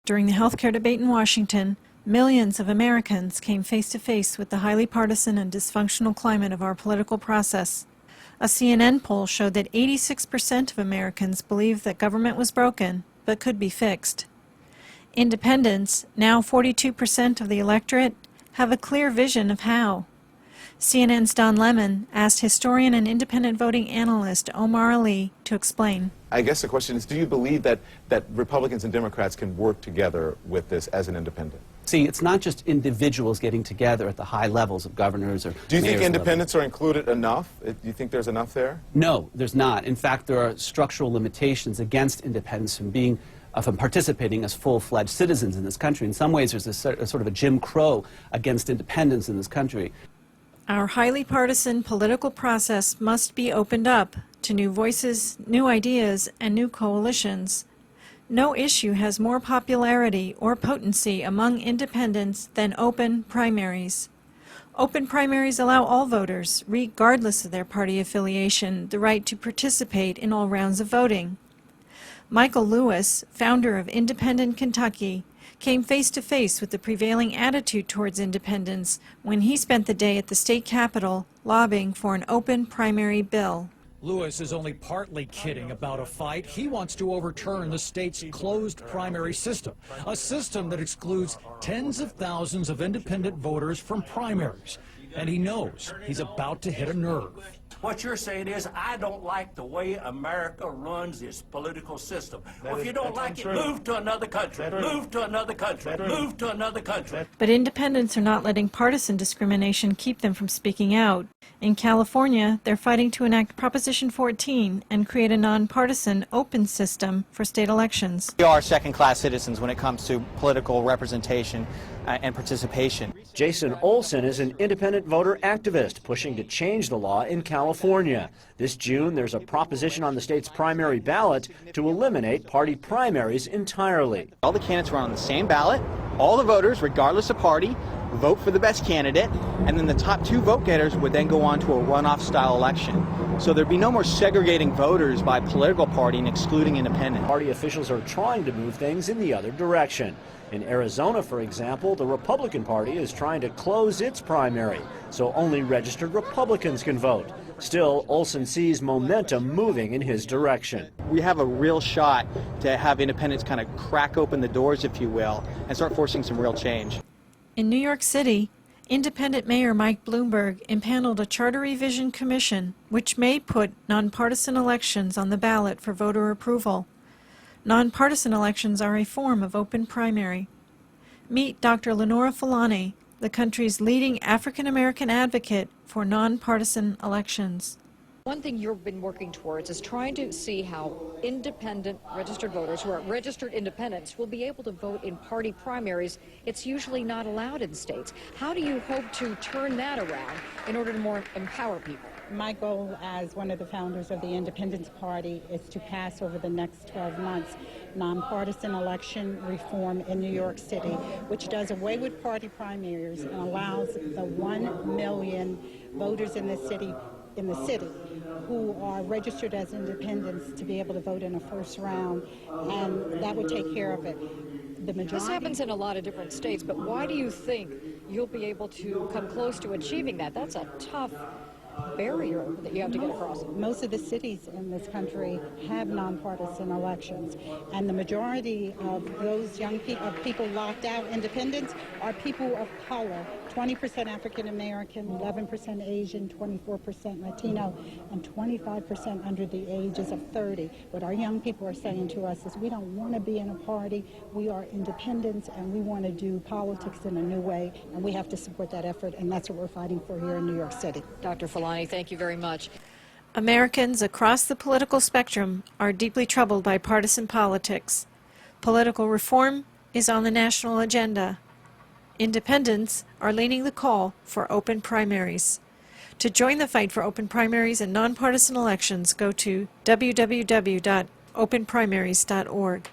During the healthcare debate in Washington, millions of Americans came face to face with the highly partisan and dysfunctional climate of our political process. A CNN poll showed that 86% of Americans believed that government was broken but could be fixed. Independents, now 42% of the electorate, have a clear vision of how. CNN's Don Lemon asked historian and independent voting analyst Omar to explain. I guess the question is, do you believe that Republicans and Democrats can work together with this as an independent? See, it's not just individuals getting together at the high levels of governors or Do you think independents are included enough? Do you think there's enough there? No, there's not. In fact, there are structural limitations against independents from participating as full-fledged citizens in this country. In some ways, there's a sort of a Jim Crow against independents in this country. Our highly partisan political process must be opened up to new voices, new ideas, and new coalitions. No issue has more popularity or potency among independents than open primaries. Open primaries allow all voters, regardless of their party affiliation, the right to participate in all rounds of voting. Michael Lewis, founder of Independent Kentucky, came face to face with the prevailing attitude towards independents when he spent the day at the state capitol lobbying for an open primary bill. Lewis is only partly kidding about a fight. He wants to overturn the state's closed primary system, a system that excludes tens of thousands of independent voters from primaries. And he knows he's about to hit a nerve. What you're saying is, I don't like the way America runs its political system. Well, if you don't like it, move to another country, move to another country, move to another country. But independents are not letting partisan discrimination keep them from speaking out. In California, they're fighting to enact Proposition 14 and create a nonpartisan, open system for state elections. We are second-class citizens when it comes to political representation and participation. Jason Olson is an independent voter activist pushing to change the law in California. This June, there's a proposition on the state's primary ballot to eliminate party primaries entirely. All the candidates were on the same ballot. All the voters, regardless of party, vote for the best candidate, and then the top two vote getters would then go on to a runoff-style election. So there'd be no more segregating voters by political party and excluding independent. Party officials are trying to move things in the other direction. In Arizona, for example, the Republican Party is trying to close its primary, so only registered Republicans can vote. Still, Olson sees momentum moving in his direction. We have a real shot to have independents kind of crack open the doors, if you will, and start forcing some real change. In New York City, independent Mayor Mike Bloomberg impaneled a charter revision commission which may put nonpartisan elections on the ballot for voter approval. Nonpartisan elections are a form of open primary. Meet Dr. Lenora Fulani, the country's leading African-American advocate for nonpartisan elections. One thing you've been working towards is trying to see how independent registered voters who are registered independents will be able to vote in party primaries. It's usually not allowed in states. How do you hope to turn that around in order to more empower people? My goal as one of the founders of the Independence Party is to pass over the next 12 months nonpartisan election reform in New York City, which does away with party primaries and allows the 1 million voters in the city who are registered as independents to be able to vote in a first round, and that would take care of it. The majority. This happens in a lot of different states, but why do you think you'll be able to come close to achieving that? That's a tough barrier that you have to get across. Most of the cities in this country have nonpartisan elections, and the majority of those young people locked out independents are people of color. 20% African American, 11% Asian, 24% Latino, and 25% under the ages of 30. What our young people are saying to us is, we don't want to be in a party, we are independents, and we want to do politics in a new way, and we have to support that effort, and that's what we're fighting for here in New York City. Dr. Fulani, thank you very much. Americans across the political spectrum are deeply troubled by partisan politics. Political reform is on the national agenda. Independents are leading the call for open primaries. To join the fight for open primaries and nonpartisan elections, go to www.openprimaries.org.